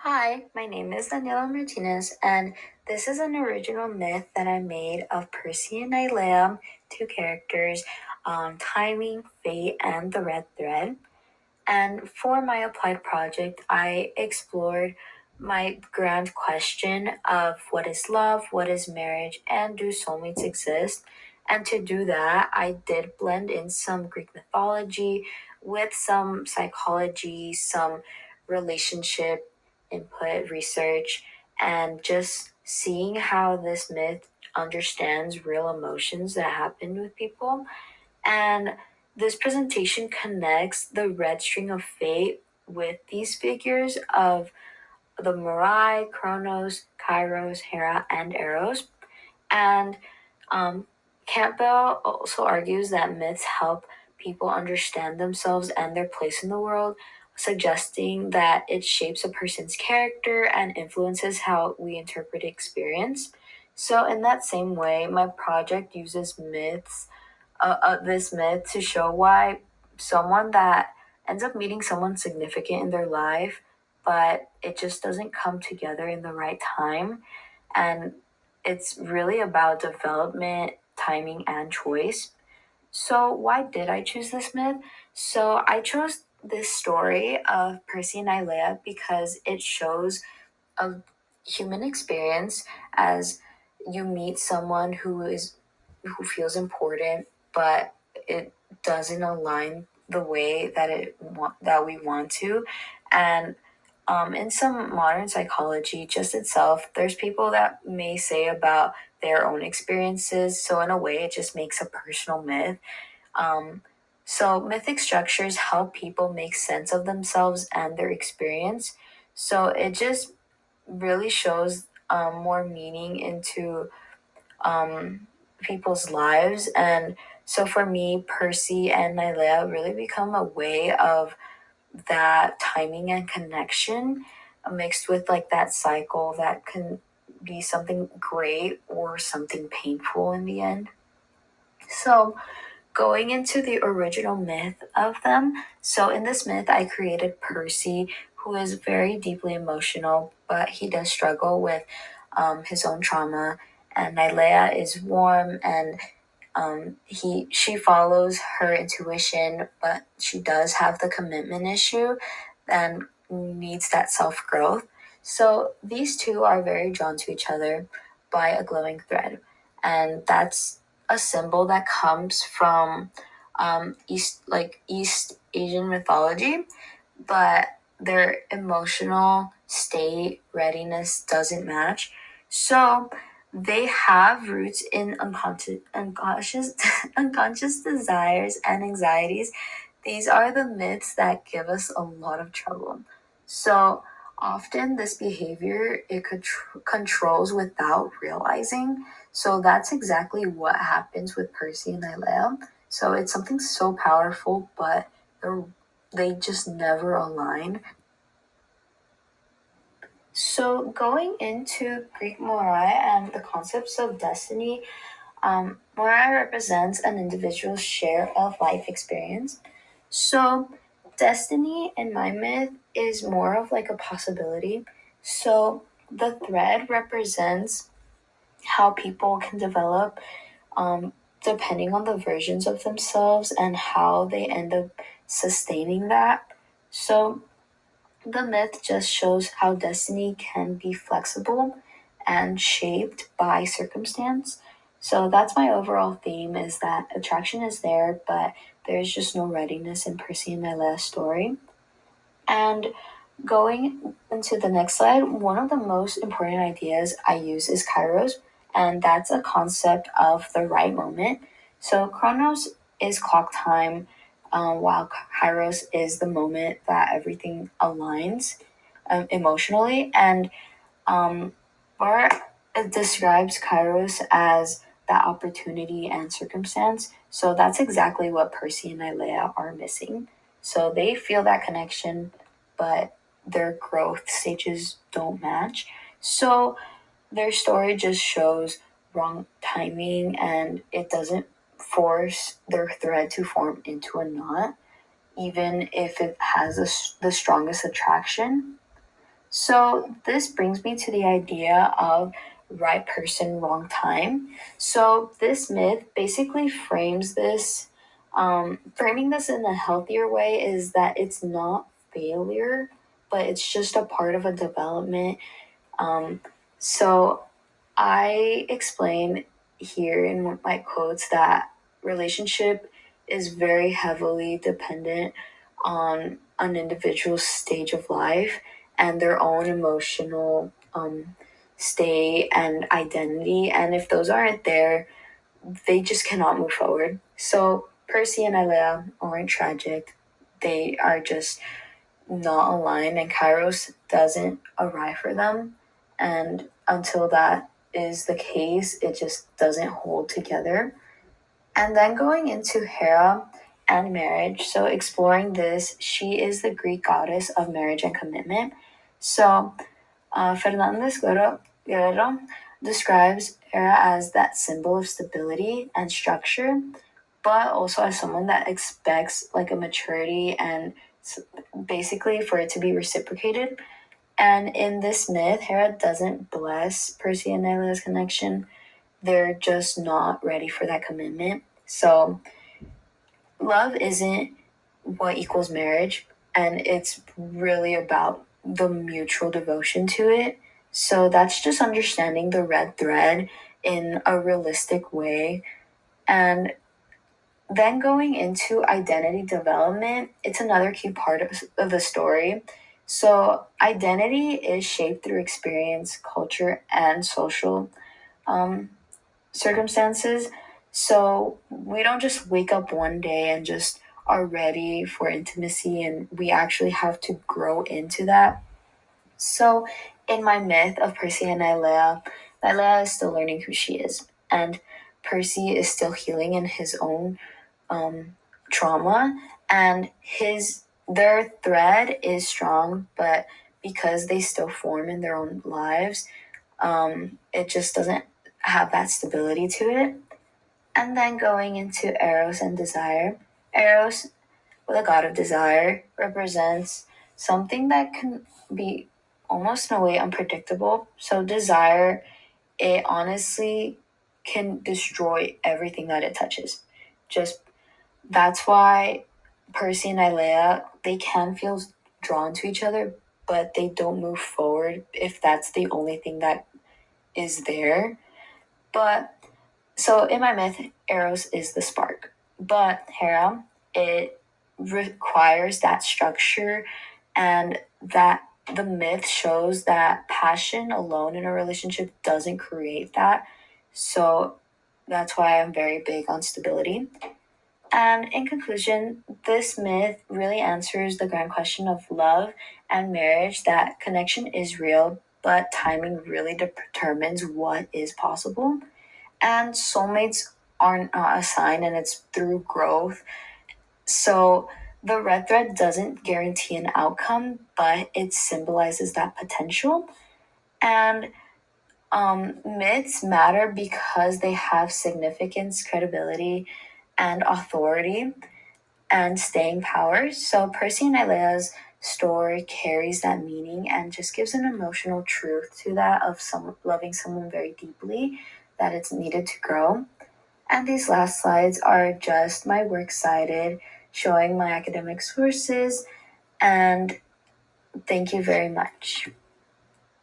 Hi, my name is Nailea, and this is an original myth that I made of Percy and Nailea, two characters, timing, fate, and the red thread. And for my applied project, I explored my grand question of what is love, what is marriage, and do soulmates exist? And to do that, I did blend in some Greek mythology with some psychology, some relationship input research, and just seeing how this myth understands real emotions that happen with people. And this presentation connects the red string of fate with these figures of the Mirai, Kronos, Kairos, Hera, and Eros. And um, Campbell also argues that myths help people understand themselves and their place in the world, suggesting that it shapes a person's character and influences how we interpret experience. So, in that same way, my project uses this myth to show why someone that ends up meeting someone significant in their life, but it just doesn't come together in the right time. And it's really about development, timing, and choice. So, why did I choose this myth? So, I chose this story of Percy and Nailea because it shows a human experience as you meet someone who feels important, but it doesn't align the way that we want to. And in some modern psychology, just itself, there's people that may say about their own experiences. So in a way, it just makes a personal myth. Um, so mythic structures help people make sense of themselves and their experience. So it just really shows more meaning into people's lives. And so for me, Percy and Nailea really become a way of that timing and connection mixed with like that cycle that can be something great or something painful in the end. So going into the original myth of them. So in this myth, I created Percy, who is very deeply emotional, but he does struggle with his own trauma. And Nailea is warm and she follows her intuition, but she does have the commitment issue and needs that self growth. So these two are very drawn to each other by a glowing thread, and that's a symbol that comes from East Asian mythology, but their emotional state readiness doesn't match. So they have roots in unconscious desires and anxieties. These are the myths that give us a lot of trouble. So often this behavior controls without realizing. So that's exactly what happens with Percy and Nailea. So it's something so powerful, but they just never align. So going into Greek morai and the concepts of destiny, morai represents an individual's share of life experience. So destiny in my myth is more of like a possibility. So the thread represents how people can develop depending on the versions of themselves and how they end up sustaining that. So the myth just shows how destiny can be flexible and shaped by circumstance. So that's my overall theme is that attraction is there, but there's just no readiness in Percy and Nailea's story. And going into the next slide, one of the most important ideas I use is kairos, and that's a concept of the right moment. So chronos is clock time, while kairos is the moment that everything aligns emotionally. And or it describes kairos as that opportunity and circumstance. So that's exactly what Percy and Nailea are missing. So they feel that connection, but their growth stages don't match. So their story just shows wrong timing and it doesn't force their thread to form into a knot, even if it has the strongest attraction. So this brings me to the idea of right person, wrong time. So this myth basically framing this in a healthier way is that it's not failure, but it's just a part of a development. So I explain here in my quotes that relationship is very heavily dependent on an individual's stage of life and their own emotional state and identity. And if those aren't there, they just cannot move forward. So Percy and Nailea aren't tragic. They are just not aligned, and Kairos doesn't arrive for them. And until that is the case, it just doesn't hold together. And then going into Hera and marriage, so exploring this, she is the Greek goddess of marriage and commitment. So Fernandez Guerrero describes Hera as that symbol of stability and structure, but also as someone that expects like a maturity and basically for it to be reciprocated. And in this myth, Hera doesn't bless Percy and Naila's connection. They're just not ready for that commitment. So love isn't what equals marriage, and it's really about the mutual devotion to it. So that's just understanding the red thread in a realistic way. And then going into identity development, it's another key part of the story. So, identity is shaped through experience, culture, and social um, circumstances. So, we don't just wake up one day and just are ready for intimacy, and we actually have to grow into that. So, in my myth of Percy and Nailea, Nailea is still learning who she is, and Percy is still healing in his own trauma, and his their thread is strong, but because they still form in their own lives, it just doesn't have that stability to it. And then going into Eros and desire, Eros, the god of desire, represents something that can be almost in a way unpredictable. So desire, it honestly can destroy everything that it touches. Just that's why Percy and Nailea, they can feel drawn to each other, but they don't move forward if that's the only thing that is there. But so in my myth, Eros is the spark, but Hera, it requires that structure, and that the myth shows that passion alone in a relationship doesn't create that. So that's why I'm very big on stability. And in conclusion, this myth really answers the grand question of love and marriage, that connection is real, but timing really determines what is possible. And soulmates aren't a sign, and it's through growth. So the red thread doesn't guarantee an outcome, but it symbolizes that potential. And myths matter because they have significance, credibility, and authority and staying power. So Percy and Nailea's story carries that meaning and just gives an emotional truth to that of some loving someone very deeply, that it's needed to grow. And these last slides are just my works cited, showing my academic sources. And thank you very much.